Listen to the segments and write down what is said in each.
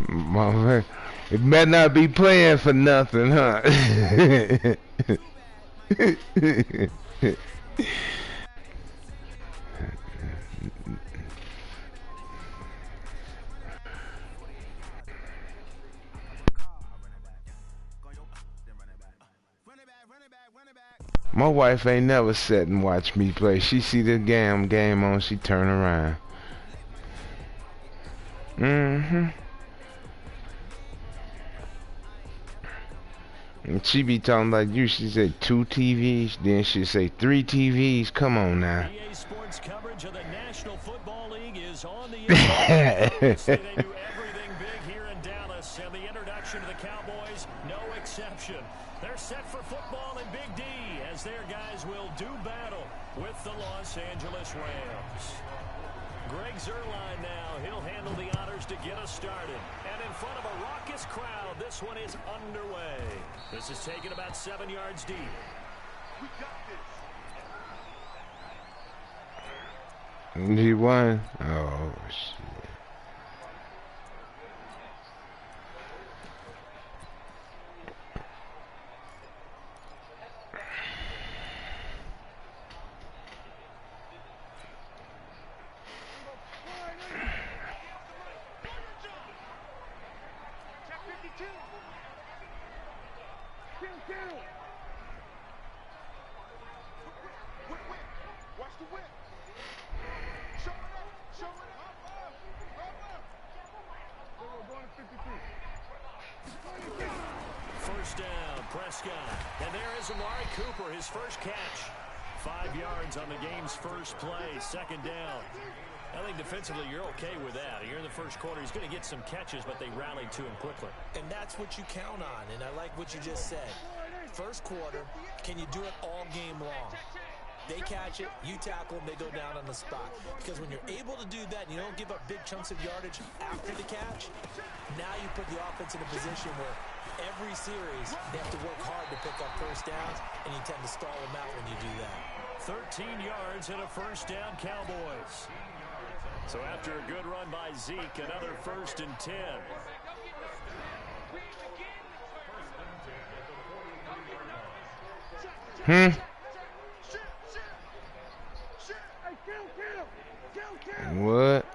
Mama, it better not be playing for nothing, huh? My wife ain't never sat and watched me play. She see the game on, she turn around. Mm-hmm. And she be talking like you. She said 2 TVs, then she say 3 TVs. Come on now. EA Sports coverage of the National Football League is on the air. Obviously, they do everything big here in Dallas, and the introduction of the Cowboys, no exception. They're set for football in Big D as their guys will do battle with the Los Angeles Rams. Greg Zuerlein now. He'll handle the honors to get us started. And in front of a raucous crowd, this one is underway. This is taken about 7 yards deep. We got this. He won. Oh, shit. First down, Prescott. And there is Amari Cooper, his first catch. 5 yards on the game's first play, second down. I think defensively you're okay with that. Here in the first quarter, he's going to get some catches, but they rallied to him quickly. And that's what you count on, and I like what you just said. First quarter, can you do it all game long? They catch it, you tackle them, they go down on the spot. Because when you're able to do that and you don't give up big chunks of yardage after the catch, now you put the offense in a position where every series they have to work hard to pick up first downs, and you tend to stall them out when you do that. 13 yards and a first down, Cowboys. So after a good run by Zeke, another 1st and 10. What?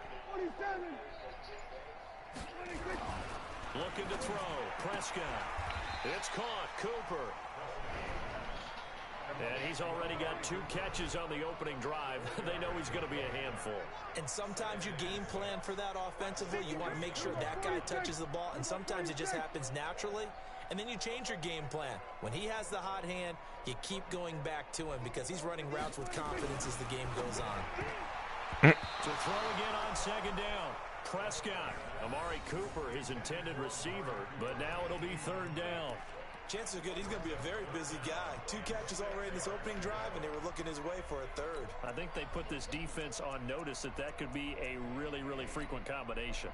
Looking to throw. Prescott. It's caught. Cooper. And he's already got 2 catches on the opening drive. They know he's going to be a handful. And sometimes you game plan for that offensively. You want to make sure that guy touches the ball, and sometimes it just happens naturally. And then you change your game plan. When he has the hot hand, you keep going back to him because he's running routes with confidence as the game goes on. To throw again on second down. Prescott. Amari Cooper, his intended receiver, but now it'll be 3rd down. Chances are good he's going to be a very busy guy. 2 catches already in this opening drive, and they were looking his way for a 3rd. I think they put this defense on notice that could be a really, really frequent combination.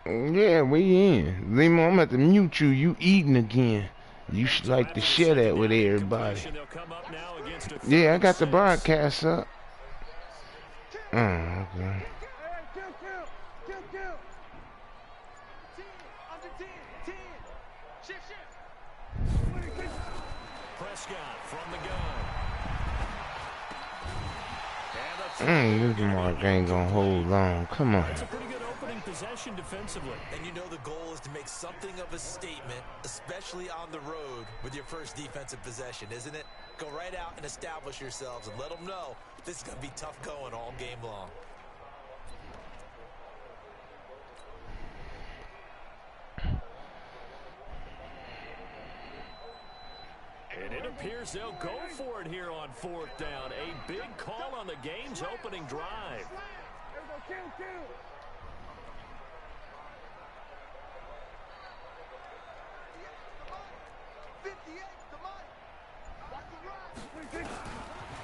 Yeah, we in. Limo, I'm at to mute you. You eating again. You should like to share that with everybody. Yeah, I got the broadcast up. Oh, okay. Prescott from the gun. This mark ain't gonna hold long. Come on. That's a pretty good opening possession defensively. And you know the goal is to make something of a statement, especially on the road with your first defensive possession, isn't it? Go right out and establish yourselves and let them know this is going to be tough going all game long. And it appears they'll go for it here on 4th down. A big call on the game's opening drive.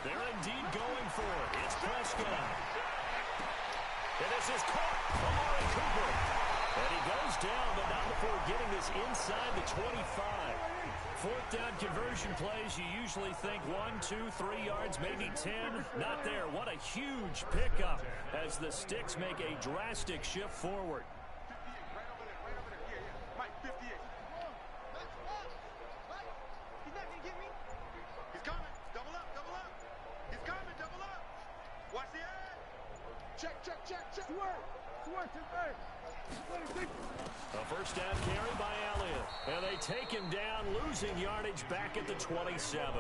They're indeed going for it. It's Prescott. And this is caught. Amari Cooper. And he goes down, but not before getting this inside the 25. Fourth down conversion plays, you usually think 1, 2, 3 yards, maybe 10. Not there. What a huge pickup as the Sticks make a drastic shift forward. Mike, 58. He's not going to get me. He's coming. Double up, double up. He's coming, double up. Watch the edge. Check. Work. A first down carry by Elliott. And they take him down, losing yardage back at the 27.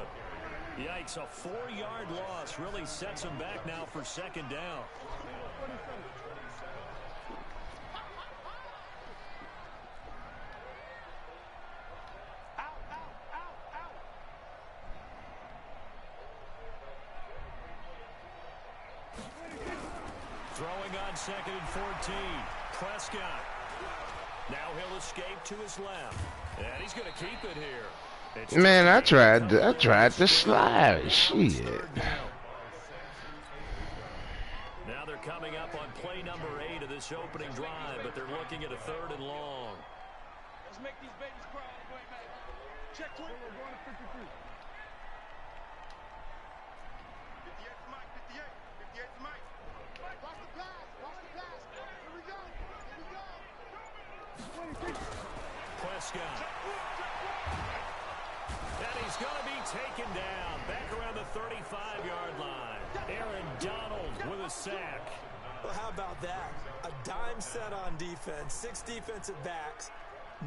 Yikes, a 4-yard loss really sets him back now for second down. Throwing on second and 14. Prescott. Now he'll escape to his left. And he's going to keep it here. Man, I tried to slide. Shit. Now they're coming up on play number 8 of this opening drive, but they're looking at a 3rd and long. Let's make these babies cry on the way back. Check 20. We're going to 53. 58's Mike. 58's Mike. Watch the pass. Here we go. Prescott. And he's going to be taken down back around the 35-yard line. Aaron Donald with a sack. Well, how about that? A dime set on defense, 6 defensive backs.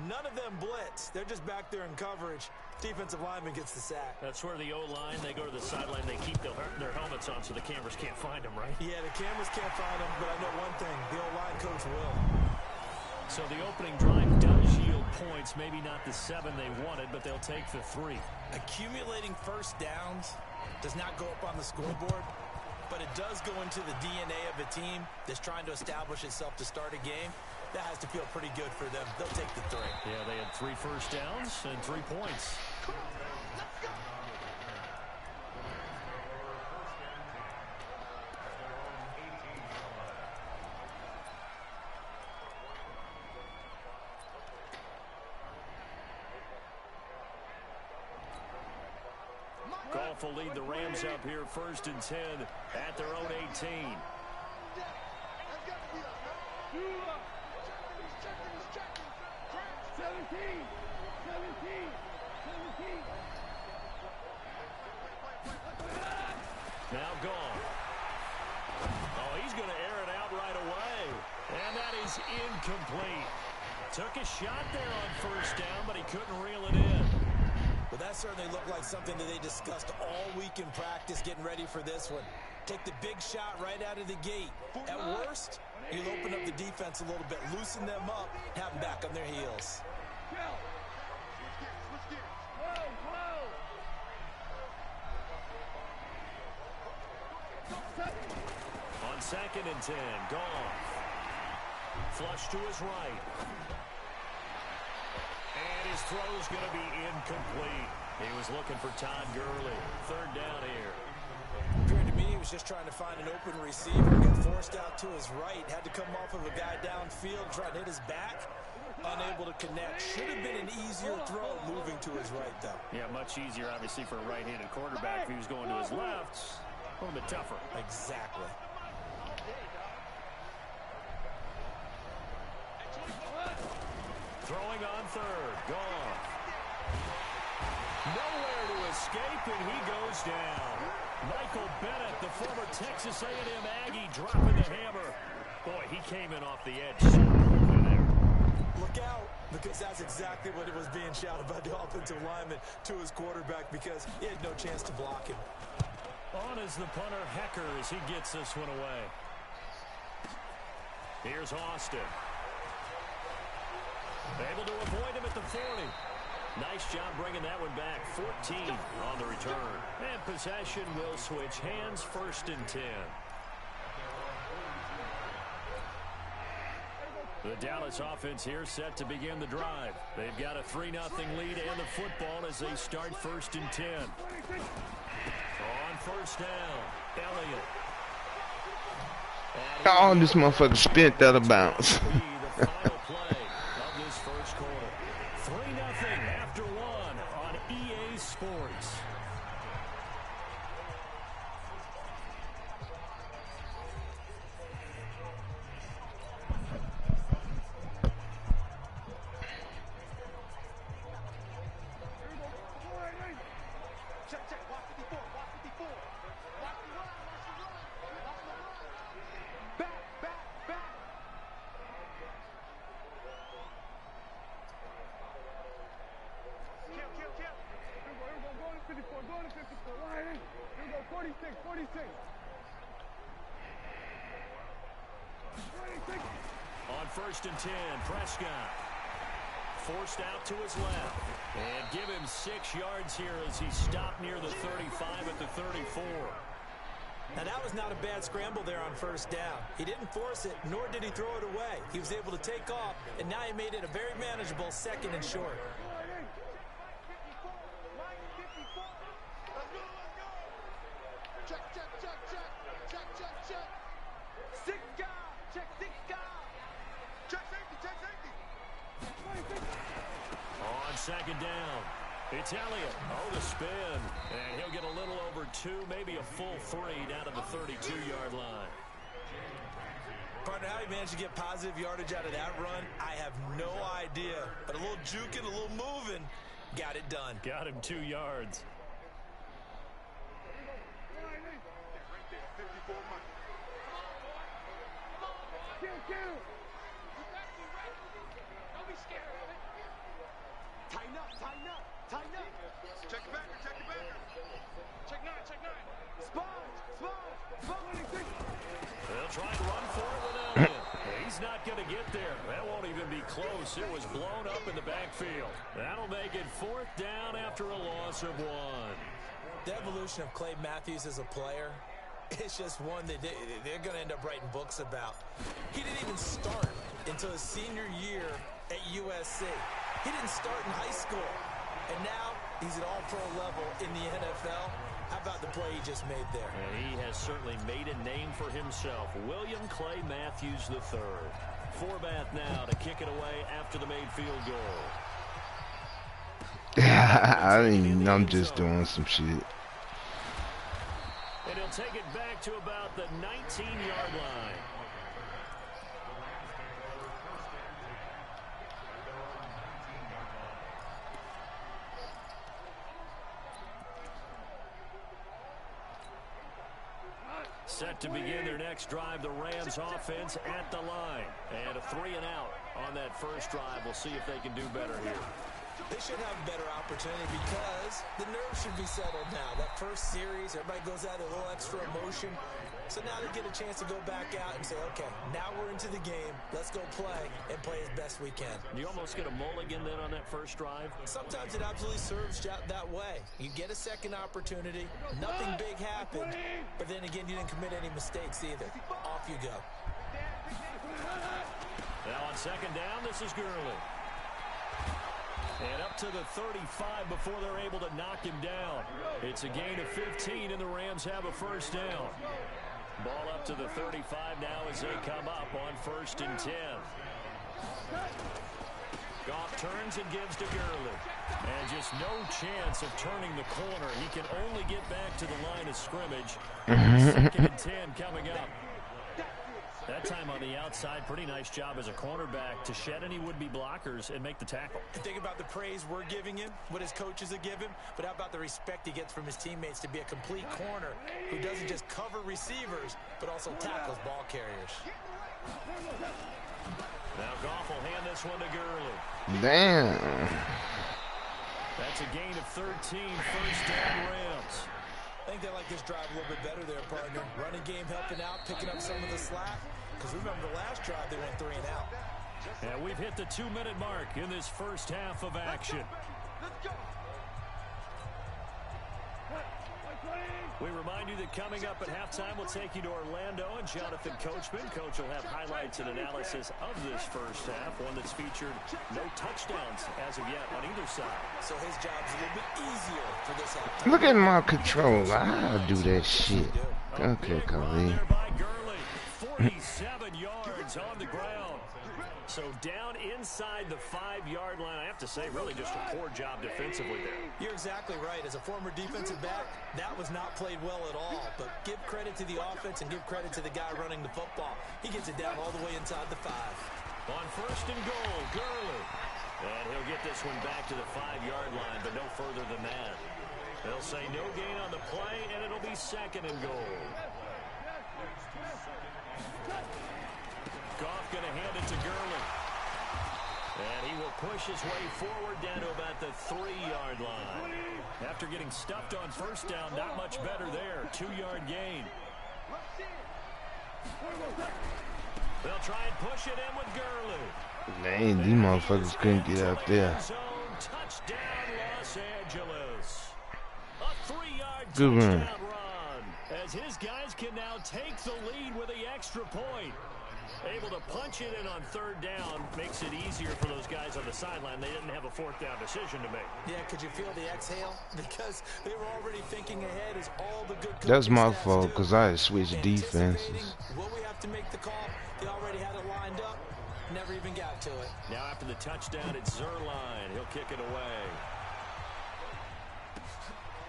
None of them blitz. They're just back there in coverage. Defensive lineman gets the sack. That's where the O-line, they go to the sideline, they keep their helmets on so the cameras can't find them, right? Yeah, the cameras can't find them, but I know one thing. The O-line coach will. So the opening drive does yield points, maybe not the 7 they wanted, but they'll take the 3. Accumulating first downs does not go up on the scoreboard, but it does go into the DNA of a team that's trying to establish itself to start a game. That has to feel pretty good for them. They'll take the 3. Yeah, they had 3 first downs and 3 points. Goff will lead the Rams up here 1st and 10 at their own 18. Now Goff. Oh, he's going to air it out right away. And that is incomplete. Took a shot there on 1st down, but he couldn't reel it in. But that certainly looked like something that they discussed all week in practice, getting ready for this one. Take the big shot right out of the gate. At worst, you'll open up the defense a little bit, loosen them up, have them back on their heels. On 2nd and 10, Goff. Flush to his right. And his throw's going to be incomplete. He was looking for Todd Gurley. 3rd down here. Appeared to me he was just trying to find an open receiver. Got forced out to his right. Had to come off of a guy downfield, trying to hit his back. Unable to connect. Should have been an easier throw moving to his right, though. Yeah, much easier, obviously, for a right-handed quarterback. If he was going to his left, a little bit tougher. Exactly. Throwing on 3rd. Goff. Nowhere to escape, and he goes down. Michael Bennett, the former Texas A&M Aggie, dropping the hammer. Boy, he came in off the edge so quickly there. Look out, because that's exactly what it was being shouted by the offensive lineman to his quarterback, because he had no chance to block him. On is the punter, Hecker, as he gets this one away. Here's Austin. Able to avoid him at the 40. Nice job bringing that one back. 14 on the return. And possession will switch hands. 1st and 10. The Dallas offense here set to begin the drive. They've got a 3-0 lead and the football as they start 1st and 10. On 1st down, Elliott. Oh, this motherfucker spent out of bounds. The final play of this first quarter. 3-0 after one on EA Sports. On 1st and 10, Prescott forced out to his left. And give him 6 yards here as he stopped near the 35 at the 34. Now, that was not a bad scramble there on 1st down. He didn't force it, nor did he throw it away. He was able to take off, and now he made it a very manageable 2nd and short. On 2nd down, it's Elliott. Oh, the spin. And he'll get a little over 2, maybe a full 3 down to the 32-yard line. Partner, how he managed to get positive yardage out of that run, I have no idea. But a little juking, a little moving, got it done. Got him 2 yards. Tighten up. Check it back. Check 9. Sponge. They'll try and run for it with Elliott. He's not going to get there. That won't even be close. It was blown up in the backfield. That'll make it 4th down after a loss of 1. The evolution of Clay Matthews as a player, it's just one that they're going to end up writing books about. He didn't even start until his senior year at USC. He didn't start in high school. And now he's at all-pro level in the NFL. How about the play he just made there? And he has certainly made a name for himself. William Clay Matthews III. Forbath now to kick it away after the made field goal. I'm just doing some shit. And he'll take it back to about the 19-yard line. Set to begin their next drive, the Rams offense at the line. And a 3 and out on that first drive. We'll see if they can do better here. They should have a better opportunity because the nerves should be settled now. That first series, everybody goes out a little extra emotion. So now they get a chance to go back out and say, okay, now we're into the game. Let's go play and play as best we can. You almost get a mulligan then on that first drive? Sometimes it absolutely serves that way. You get a second opportunity. Nothing big happened. But then again, you didn't commit any mistakes either. Off you go. Now on 2nd down, this is Gurley. And up to the 35 before they're able to knock him down. It's a gain of 15, and the Rams have a first down. Ball up to the 35 now as they come up on 1st and 10. Goff turns and gives to Gurley. And just no chance of turning the corner. He can only get back to the line of scrimmage. 2nd and 10 coming up. That time on the outside, pretty nice job as a cornerback to shed any would-be blockers and make the tackle. Think about the praise we're giving him, what his coaches are giving, but how about the respect he gets from his teammates to be a complete corner who doesn't just cover receivers, but also tackles ball carriers. Now Goff will hand this one to Gurley. Damn. That's a gain of 13, first down Rams. I think they like this drive a little bit better there, partner. Running game helping out, picking up some of the slack. Because remember the last drive, they went 3 and out. And we've hit the 2-minute mark in this first half of action. Let's go. We remind you that coming up at halftime, we'll take you to Orlando and Jonathan Coachman. Coach will have highlights and analysis of this first half, one that's featured no touchdowns as of yet on either side. So his job's a little bit easier for this halftime. Look at my control. I'll do that shit. Okay, Kalief. 47 yards on the ground. So down inside the 5-yard line. I have to say, really just a poor job defensively there. You're exactly right. As a former defensive back, that was not played well at all. But give credit to the offense and give credit to the guy running the football. He gets it down all the way inside the 5. On 1st and goal, Gurley. And he'll get this one back to the 5-yard line, but no further than that. They'll say no gain on the play, and it'll be 2nd and goal. Goff going to hand it to Gurley. And he will push his way forward down to about the 3-yard line. After getting stuffed on 1st down, not much better there. 2-yard gain. They'll try and push it in with Gurley. Man, these motherfuckers couldn't get out there. Touchdown, Los Angeles. A 3-yard Good touchdown run. run. As his guys can now take the lead with the extra point. Able to punch it in on 3rd down makes it easier for those guys on the sideline. They didn't have a 4th down decision to make. Yeah, could you feel the exhale? Because they were already thinking ahead as all the good. That's my fault because I had switched defenses. Will we have to make the call? They already had it lined up. Never even got to it. Now after the touchdown, it's Zerline. He'll kick it away.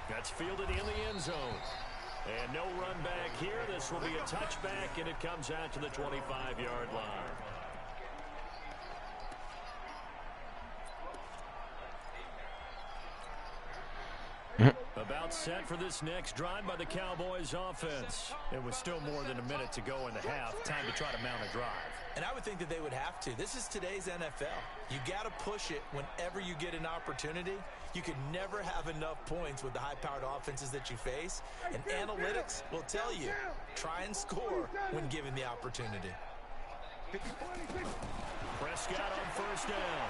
That's fielded in the end zone. And no run back here. This will be a touchback, and it comes out to the 25-yard line. About set for this next drive by the Cowboys offense. It was still more than a minute to go in the half. Time to try to mount a drive. And I would think that they would have to. This is today's NFL. You got to push it whenever you get an opportunity. You can never have enough points with the high-powered offenses that you face. And analytics will tell you, try and score when given the opportunity. Prescott on 1st down.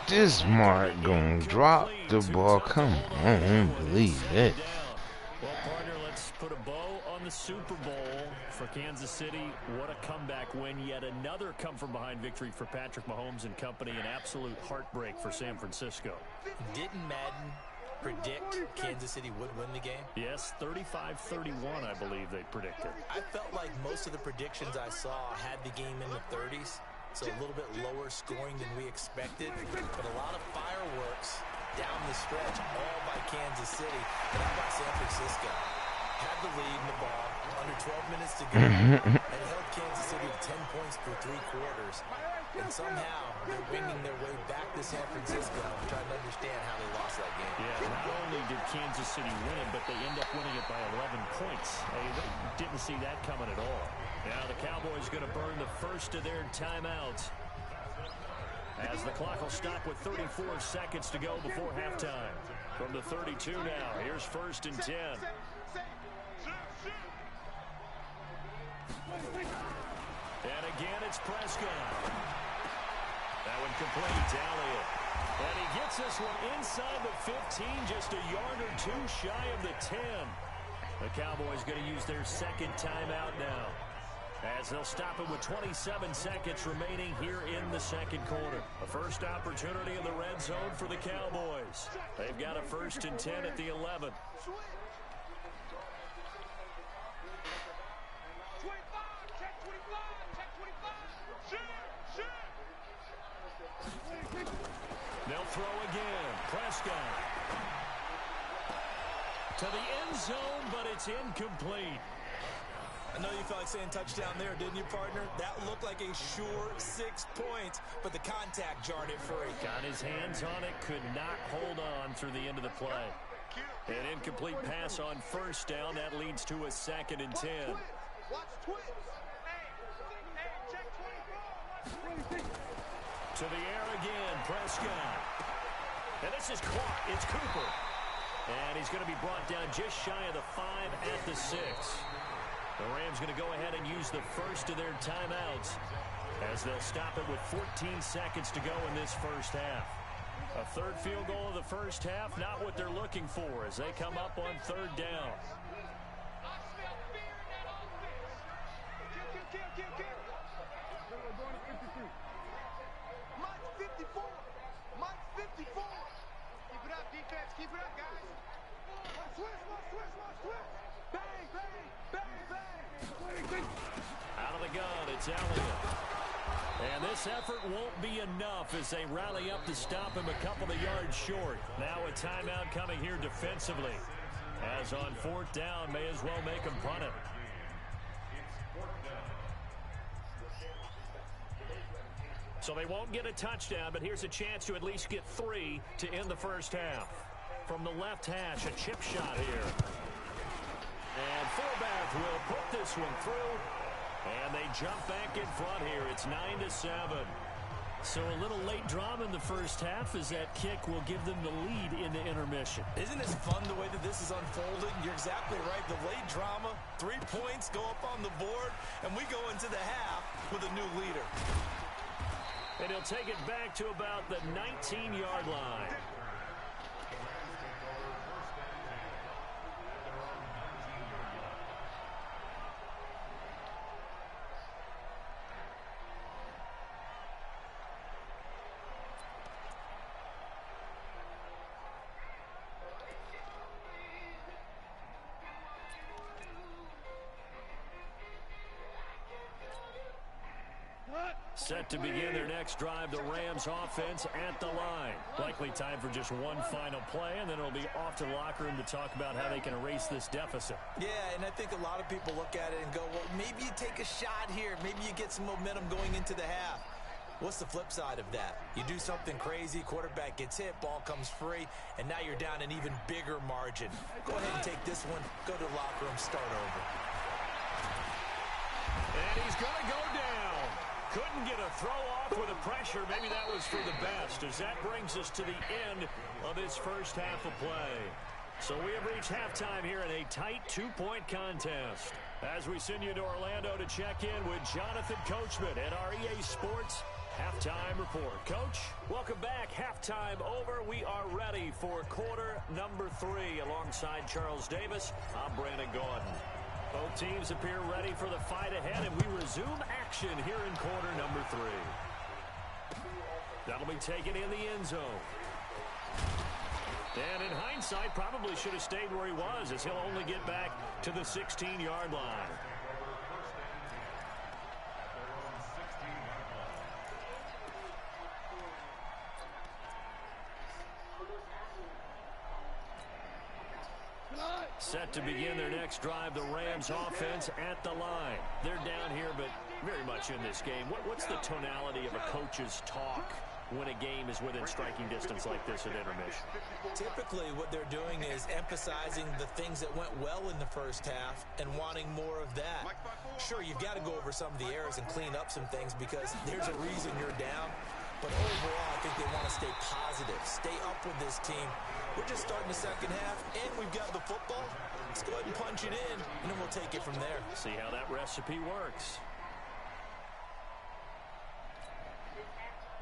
This Mark gonna drop the ball. Come on, I don't believe that. Well, partner, let's put a bow on the Super Bowl for Kansas City. What a comeback win. Yet another come-from-behind victory for Patrick Mahomes and company. An absolute heartbreak for San Francisco. Didn't Madden predict Kansas City would win the game? Yes, 35-31, I believe they predicted. I felt like most of the predictions I saw had the game in the 30s. So a little bit lower scoring than we expected, but a lot of fireworks down the stretch, all by Kansas City. And how about San Francisco? Had the lead in the ball, under 12 minutes to go, and held Kansas City to 10 points through 3 quarters. And somehow, they're winging their way back to San Francisco, trying to understand how they lost that game. Yeah, not only did Kansas City win it, but they end up winning it by 11 points. They didn't see that coming at all. Now the Cowboys going to burn the first of their timeouts. As the clock will stop with 34 seconds to go before halftime. From the 32 now, here's 1st and 10. And again, it's Prescott. That one complete to Elliott. And he gets this one inside the 15, just a yard or 2 shy of the 10. The Cowboys going to use their 2nd timeout now, as they'll stop it with 27 seconds remaining here in the 2nd quarter. A first opportunity in the red zone for the Cowboys. They've got a 1st and 10 at the 11. They'll throw again. Prescott to the end zone, but it's incomplete. I know you felt like saying touchdown there, didn't you, partner? That looked like a sure 6 points, but the contact jarred it free. Got his hands on it, could not hold on through the end of the play. An incomplete pass on 1st down. That leads to a 2nd and 10. To the air again, Prescott. And this is caught. It's Cooper. And he's going to be brought down just shy of the 5 at the 6. The Rams going to go ahead and use the first of their timeouts, as they'll stop it with 14 seconds to go in this first half. A 3rd field goal of the first half, not what they're looking for as they come up on 3rd down. Keep it up, defense. Keep it up, guys. Switch. Bang, bang, bang, bang. Out of the gun, it's Elliott. And this effort won't be enough as they rally up to stop him a couple of yards short. Now a timeout coming here defensively. As on 4th down, may as well make him punt it. So they won't get a touchdown, but here's a chance to at least get 3 to end the first half. From the left hash, a chip shot here. And fullback will put this one through. And they jump back in front here. It's 9-7. So a little late drama in the first half as that kick will give them the lead in the intermission. Isn't this fun the way that this is unfolding? You're exactly right. The late drama, 3 points go up on the board, and we go into the half with a new leader. And he'll take it back to about the 19-yard line. Set to begin their next drive, the Rams offense at the line. Likely time for just one final play, and then it'll be off to the locker room to talk about how they can erase this deficit. Yeah, and I think a lot of people look at it and go, well, maybe you take a shot here. Maybe you get some momentum going into the half. What's the flip side of that? You do something crazy, quarterback gets hit, ball comes free, and now you're down an even bigger margin. Go ahead and take this one, go to the locker room, start over. And he's going to go down. Couldn't get a throw off with the pressure. Maybe that was for the best, as that brings us to the end of this first half of play. So we have reached halftime here in a tight 2-point contest. As we send you to Orlando to check in with Jonathan Coachman at our EA Sports Halftime Report. Coach, welcome back. Halftime over. We are ready for quarter number 3 alongside Charles Davis. I'm Brandon Gordon. Both teams appear ready for the fight ahead, and we resume action here in quarter number 3. That'll be taken in the end zone. And in hindsight, probably should have stayed where he was, as he'll only get back to the 16-yard line. Set to begin their next drive, the Rams offense at the line. They're down here, but very much in this game. What's the tonality of a coach's talk when a game is within striking distance like this at intermission? Typically, what they're doing is emphasizing the things that went well in the first half and wanting more of that. Sure, you've got to go over some of the errors and clean up some things because there's a reason you're down. But overall, I think they want to stay positive, stay up with this team. We're just starting the second half, and we've got the football. Let's go ahead and punch it in, and then we'll take it from there. See how that recipe works.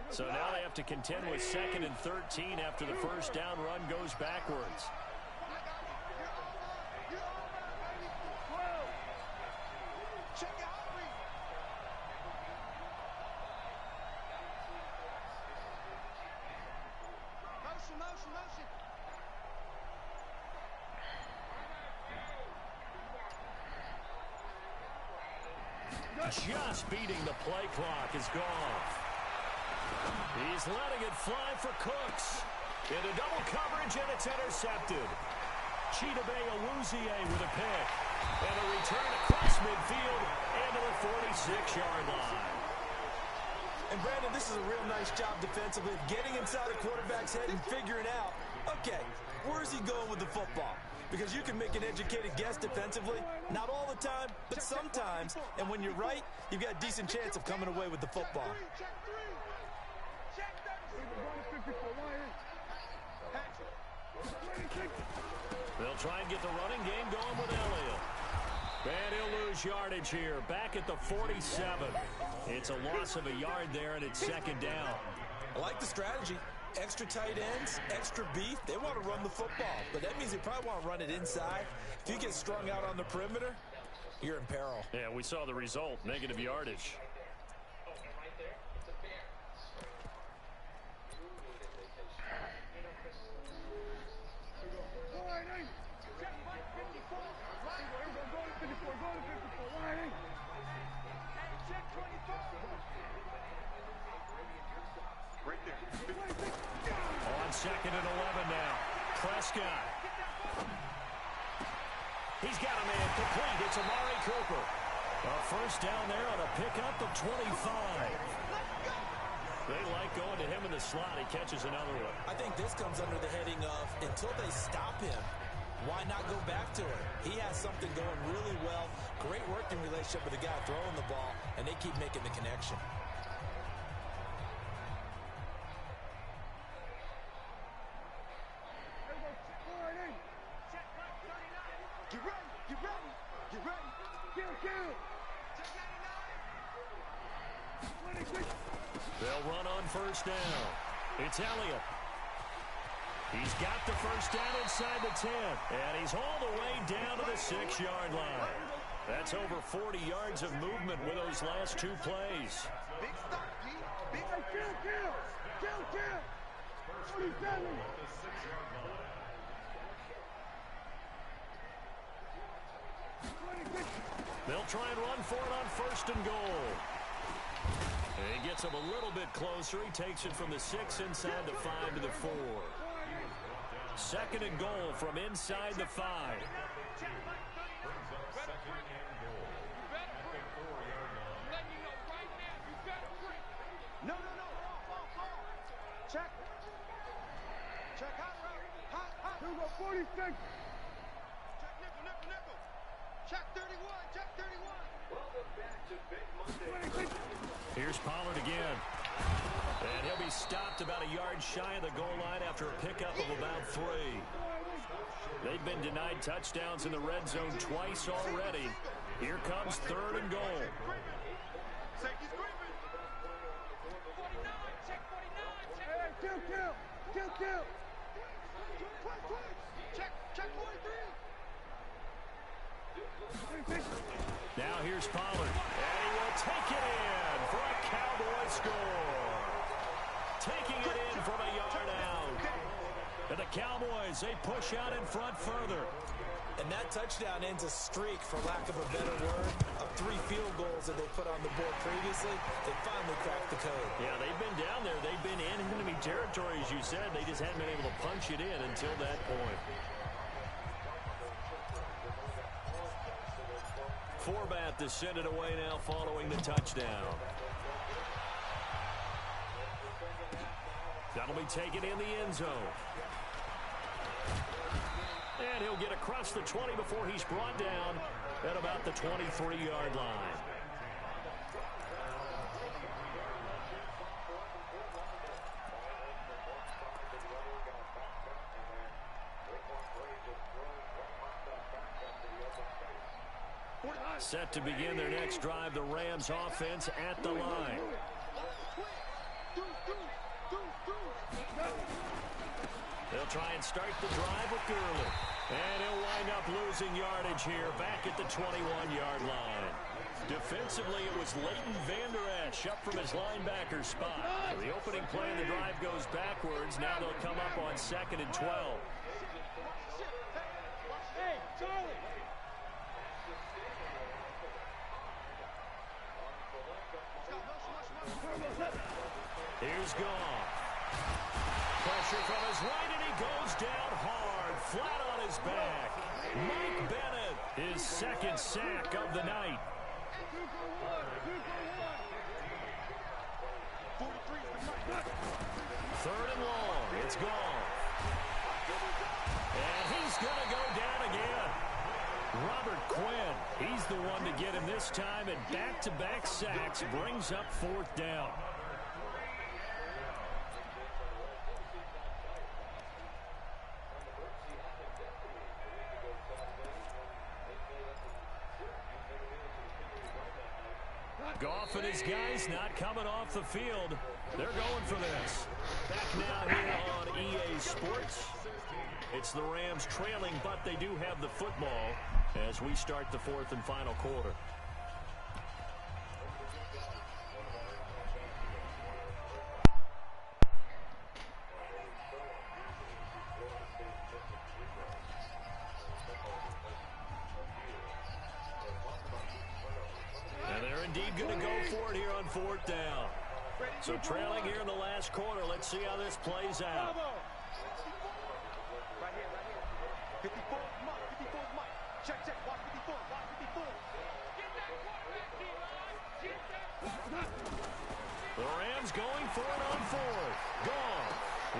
So now they have to contend with 2nd and 13 after the first down run goes backwards. Just beating the play clock is gone. He's letting it fly for Cooks. Into double coverage, and it's intercepted. Chidobe Awuzie with a pick. And a return across midfield into the 46-yard line. And Brandon, this is a real nice job defensively, getting inside the quarterback's head and figuring out, okay, where's he going with the football? Because you can make an educated guess defensively, not all the time, but sometimes. And when you're right, you've got a decent chance of coming away with the football. They'll try and get the running game going with Elliott. And he'll lose yardage here, back at the 47. It's a loss of a yard there, and it's 2nd down. I like the strategy. Extra tight ends, extra beef. They want to run the football, but that means they probably want to run it inside. If you get strung out on the perimeter, you're in peril. Yeah, we saw the result, negative yardage. Check 20. Prescott. He's got a man complete. It's Amari Cooper. A first down there on a pickup of 25. They like going to him in the slot. He catches another one. I think this comes under the heading of until they stop him, why not go back to it? He has something going really well. Great working relationship with the guy throwing the ball, and they keep making the connection. Get ready, get ready, get ready. They'll run on first down. It's Elliott. He's got the first down inside the 10, and he's all the way down to the 6-yard line. That's over 40 yards of movement with those last two plays. Big stop, G. Big Kill. 47. They'll try and run for it on first and goal. He gets him a little bit closer. He takes it from the 6 inside the 5 to the 4. Second and goal from inside the 5. No. Check. Check hot route. Hot. 46. Check nickel. Check 31. Check 31. Here's Pollard again. And he'll be stopped about a yard shy of the goal line after a pickup of about 3. They've been denied touchdowns in the red zone twice already. Here comes third and goal. Safety's creeping. 49. Check 49. Kill. Check 43. Now here's Pollard. And he will take it in for a Cowboy score. Taking it in from a yard out. And the Cowboys, they push out in front further. And that touchdown ends a streak, for lack of a better word, of 3 field goals that they put on the board previously. They finally cracked the code. Yeah, they've been down there. They've been in enemy territory, as you said. They just hadn't been able to punch it in until that point. Forbath to send it away now following the touchdown. That'll be taken in the end zone. And he'll get across the 20 before he's brought down at about the 23-yard line. Set to begin their next drive, the Rams offense at the line. They'll try and start the drive with Gurley. And he'll wind up losing yardage here back at the 21-yard line. Defensively, it was Leighton Vander Esch up from his linebacker spot. So the opening play of the drive goes backwards. Now they'll come up on 2nd and 12. Hey, Charlie. Here's Goff. Pressure from his right, and he goes down hard, flat on his back. Mike Bennett, his second sack of the night. 3rd and long. It's Goff. And he's going to go down again. Robert Quinn, he's the one to get him this time, and back-to-back sacks brings up 4th down. Goff and his guys not coming off the field. They're going for this. Back now here on EA Sports. It's the Rams trailing, but they do have the football as we start the 4th and final quarter. And they're indeed going to go for it here on 4th down. So trailing here in the last quarter. Let's see how this plays out. Right here. Check, check. Watch 54. Watch 54. The Rams going for it on fourth. Gone.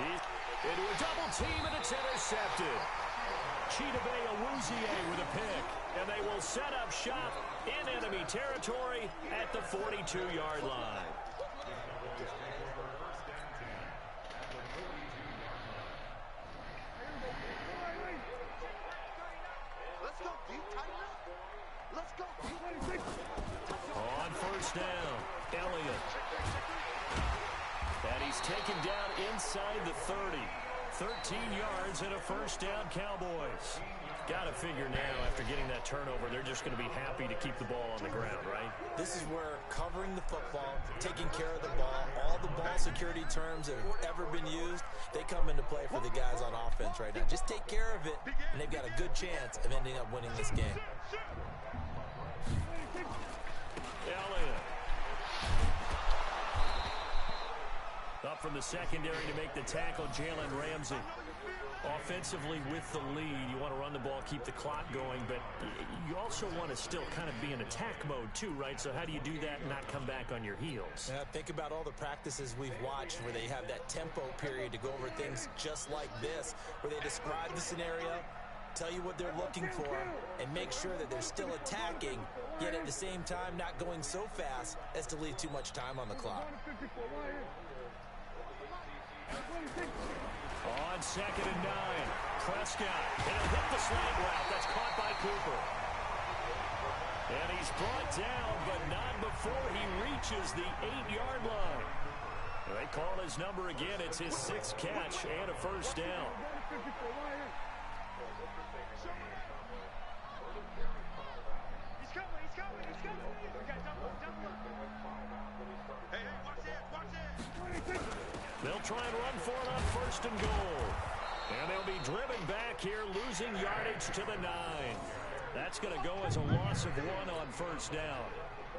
He's into a double team, and it's intercepted. Chidobe Awuzie with a pick, and they will set up shop in enemy territory at the 42-yard line. Let's go, D. Tighten up. Let's go. On first down, Elliott. And he's taken down inside the 30. 13 yards and a first down, Cowboys. Got to figure now, after getting that turnover, they're just going to be happy to keep the ball on the ground, right? This is where covering the football, taking care of the ball, all the ball security terms that have ever been used, they come into play for the guys on offense right now. Just take care of it, and they've got a good chance of ending up winning this game. Elliott. Up from the secondary to make the tackle, Jalen Ramsey. Offensively with the lead, you want to run the ball, keep the clock going, but you also want to still kind of be in attack mode too, right? So how do you do that and not come back on your heels? Yeah, think about all the practices we've watched where they have that tempo period to go over things just like this, where they describe the scenario, tell you what they're looking for, and make sure that they're still attacking, yet at the same time not going so fast as to leave too much time on the clock. On 2nd and 9, Prescott, and he'll hit the slant route. That's caught by Cooper. And he's brought down, but not before he reaches the 8-yard line. They call his number again. It's his 6th catch and a first down. He's coming. He's coming. He's coming. We got double up. Hey, watch it. Watch it. They'll try and run for it on 1st and goal. And they'll be driven back here, losing yardage to the 9. That's going to go as a loss of 1 on 1st down.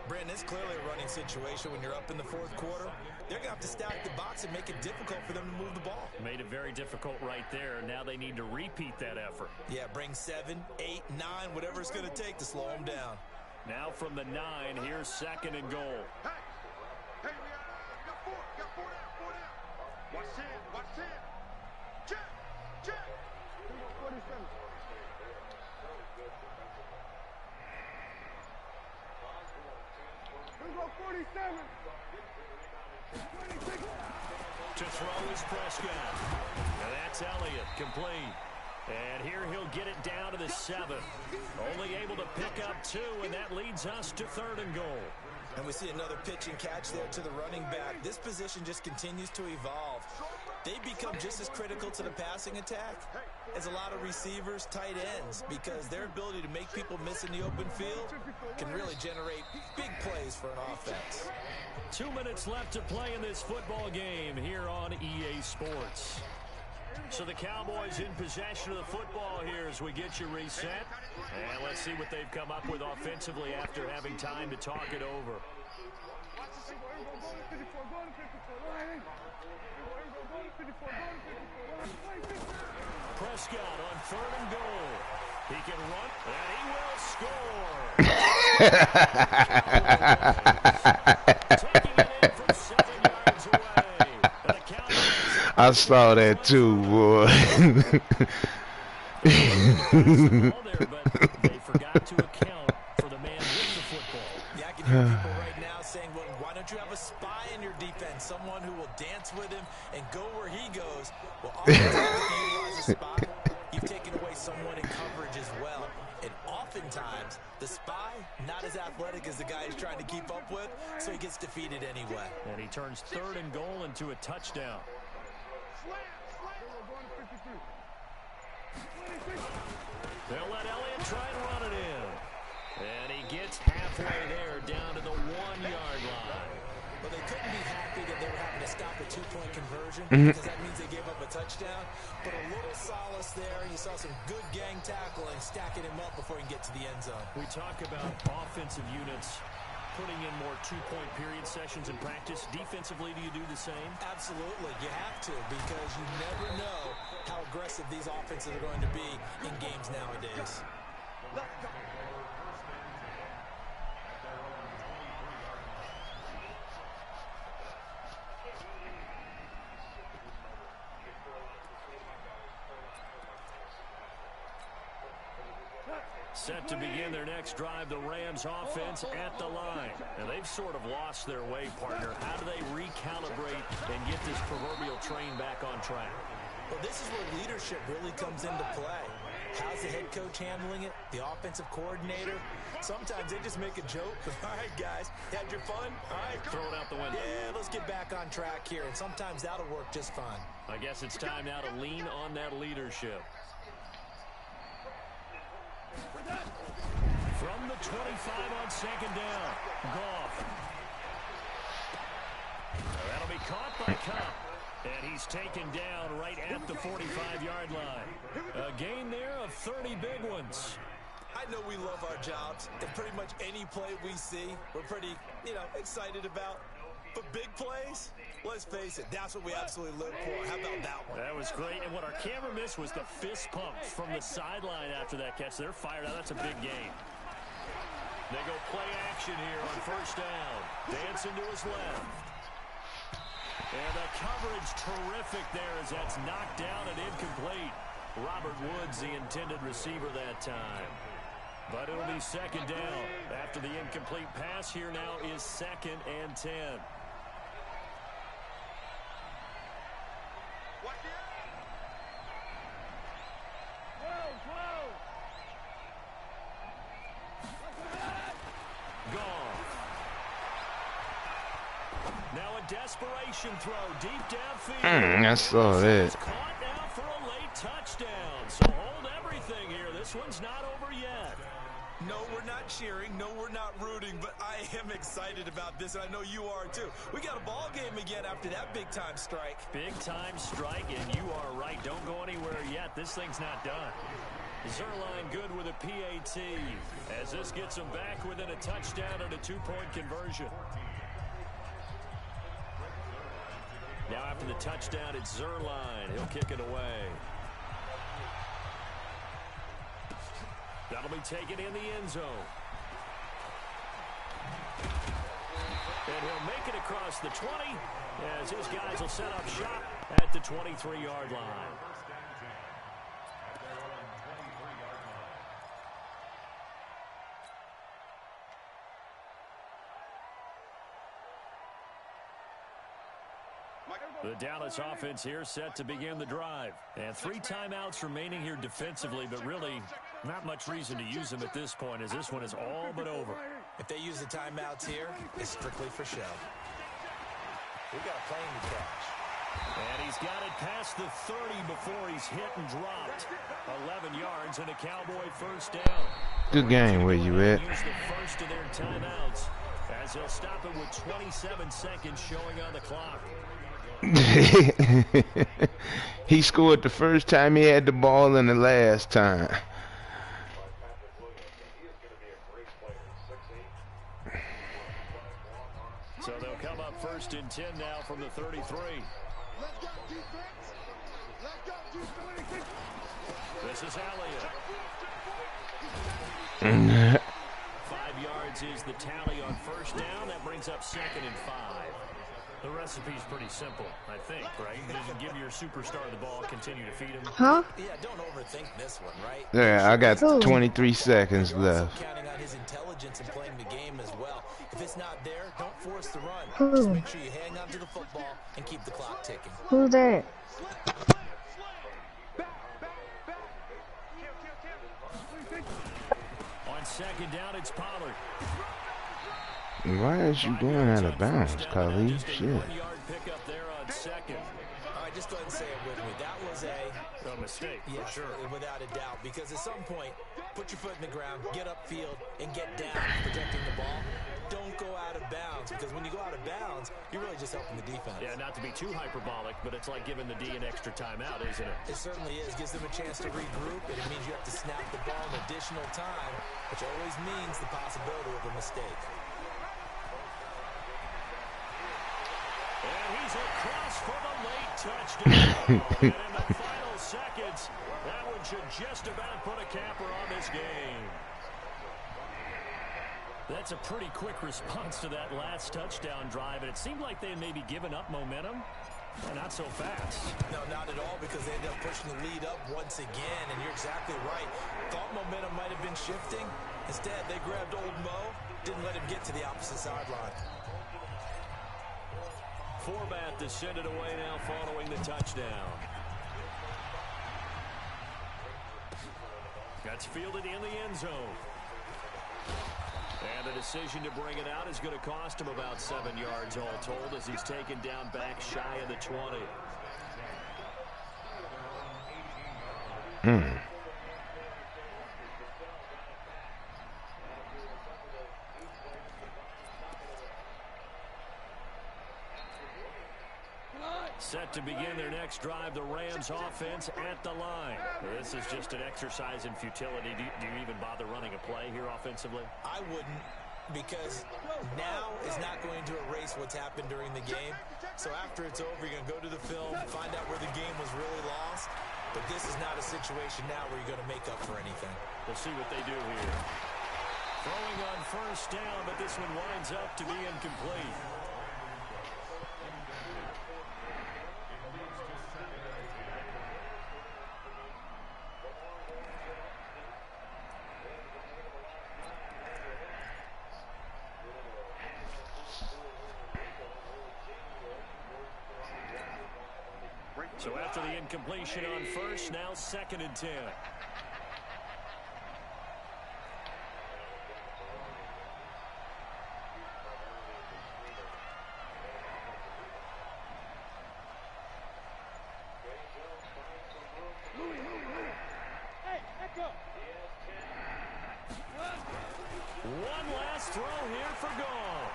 Brandon, it's clearly a running situation when you're up in the 4th quarter. They're going to have to stack the box and make it difficult for them to move the ball. Made it very difficult right there. Now they need to repeat that effort. Yeah, bring 7, 8, 9, whatever it's going to take to slow them down. Now from the 9, here's 2nd and goal. Hey, we got 4. We got 4 down. 4 down. Watch 10. Watch 10. Check. Check. 47. Let's go 47. To throw is Prescott. And that's Elliott, complete. And here he'll get it down to the 7. Only able to pick up 2, and that leads us to 3rd and goal. And we see another pitch and catch there to the running back. This position just continues to evolve. They become just as critical to the passing attack as a lot of receivers, tight ends, because their ability to make people miss in the open field can really generate big plays for an offense. 2 minutes left to play in this football game here on EA Sports. So the Cowboys in possession of the football here as we get you reset. And let's see what they've come up with offensively after having time to talk it over. Prescott on 3rd and goal. He can run, and he will score. Taking it in from 7 yards away. And the Cowboys, I saw that too, boy. but they forgot to account for the man with the football. Yeah, I can hear people right now saying, well, why don't you have a spy in your defense, someone who will dance with him and go where he goes? Well, oftentimes if you utilize a spy, you've taken away someone in coverage as well. And oftentimes, the spy, not as athletic as the guy he's trying to keep up with, so he gets defeated anyway. And he turns 3rd and goal into a touchdown. They'll let Elliott try and run it in. And he gets halfway there down to the 1-yard line. Well, they couldn't be happy that they were having to stop a 2-point conversion because that means they gave up a touchdown. But a little solace there. You saw some good gang tackling, stacking him up before he can get to the end zone. We talk about offensive units putting in more 2-point period sessions in practice. Defensively, do you do the same? Absolutely. You have to, because you never know how aggressive these offenses are going to be in games nowadays. Set to begin their next drive, the Rams offense at the line. Now, they've sort of lost their way, partner. How do they recalibrate and get this proverbial train back on track? Well, this is where leadership really comes into play. How's the head coach handling it? The offensive coordinator? Sometimes they just make a joke. All right, guys, had your fun? All right. Throw it out the window. Yeah, let's get back on track here, and sometimes that'll work just fine. I guess it's time now to lean on that leadership. From the 25 on second down, Goff. That'll be caught by Cup. And he's taken down right at the 45-yard line. A gain there of 30 big ones. I know we love our jobs, and pretty much any play we see, we're pretty, excited about. But big plays, let's face it, that's what we absolutely live for. How about that one? That was great. And what our camera missed was the fist pumps from the sideline after that catch. They're fired out. That's a big gain. They go play action here on first down. Dancing to his left. And the coverage terrific there as that's knocked down and incomplete. Robert Woods, the intended receiver that time. But it'll be second down. After the incomplete pass, here now is 2nd and 10. Now a desperation throw deep downfield. I saw that. Caught now for a late touchdown. So hold everything here. This one's not over yet. No, we're not cheering. No, we're not rooting. But I am excited about this, and I know you are too. We got a ball game again after that big-time strike. Big-time strike, and you are right. Don't go anywhere yet. This thing's not done. Zerline good with a PAT as this gets them back within a touchdown and a 2-point conversion. Now after the touchdown, it's Zerline. He'll kick it away. That'll be taken in the end zone. And he'll make it across the 20 as his guys will set up shop at the 23-yard line. The Dallas offense here set to begin the drive. And 3 timeouts remaining here defensively, but really not much reason to use them at this point as this one is all but over. If they use the timeouts here, it's strictly for show. We've got a plane to catch. And he's got it past the 30 before he's hit and dropped. 11 yards and a Cowboy first down. Good game, where you at? Use the first of their timeouts as he'll stop it with 27 seconds showing on the clock. He scored the first time he had the ball and the last time. So they'll come up 1st and 10 now from the 33. This is Elliott. 5 yards is the tally on first down. That brings up 2nd and 5. The recipe's pretty simple, I think, right? Just give your superstar the ball, continue to feed him. Huh? Yeah, don't overthink this one, right? Yeah, I got 23 seconds left. Counting on his intelligence and playing the game as well. If it's not there, don't force the run. Just make sure you hang on to the football and keep the clock ticking. Who's that? On second down, it's Pollard. Why is you going out of bounds, Kalief? Shit. 1-yard pickup there on second. All right, just go ahead and say it with me. That was A mistake, yeah, for sure. Without a doubt. Because at some point, put your foot in the ground, get upfield, and get down protecting the ball. Don't go out of bounds, because when you go out of bounds, you're really just helping the defense. Yeah, not to be too hyperbolic, but it's like giving the D an extra timeout, isn't it? It certainly is. Gives them a chance to regroup, and it means you have to snap the ball an additional time, which always means the possibility of a mistake. And he's across for the late touchdown. And in the final seconds. That one should just about put a capper on this game. That's a pretty quick response to that last touchdown drive, and it seemed like they had maybe given up momentum. Not so fast. No, not at all, because they ended up pushing the lead up once again, and you're exactly right. Thought momentum might have been shifting. Instead, they grabbed old Mo, didn't let him get to the opposite sideline. Forbat to send it away now following the touchdown. That's fielded in the end zone. And the decision to bring it out is going to cost him about 7 yards all told as he's taken down back shy of the 20. Set to begin their next drive, the Rams offense at the line. This is just an exercise in futility. Do you even bother running a play here offensively? I wouldn't, because now is not going to erase what's happened during the game. So after it's over, you're going to go to the film, find out where the game was really lost. But this is not a situation now where you're going to make up for anything. We'll see what they do here. Throwing on first down, but this one winds up to be incomplete. So after the incompletion on first, now 2nd and 10. Hey, echo. One last throw here for Goff.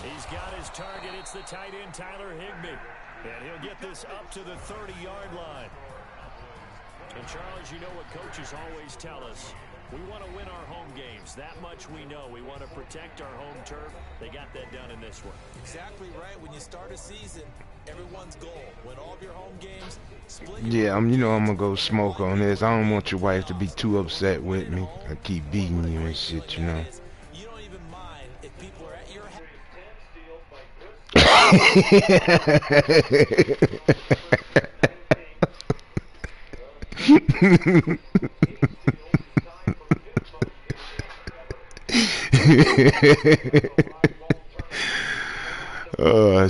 He's got his target. It's the tight end, Tyler Higbee. And he'll get this up to the 30-yard line. And, Charles, you know what coaches always tell us. We want to win our home games. That much we know. We want to protect our home turf. They got that done in this one. Exactly right. When you start a season, everyone's goal. Win all of your home games. Split Yeah, you know I'm gonna go smoke on this. I don't want your wife to be too upset with me. I keep beating you and shit, you know. You don't even mind if people are at your house. Oh,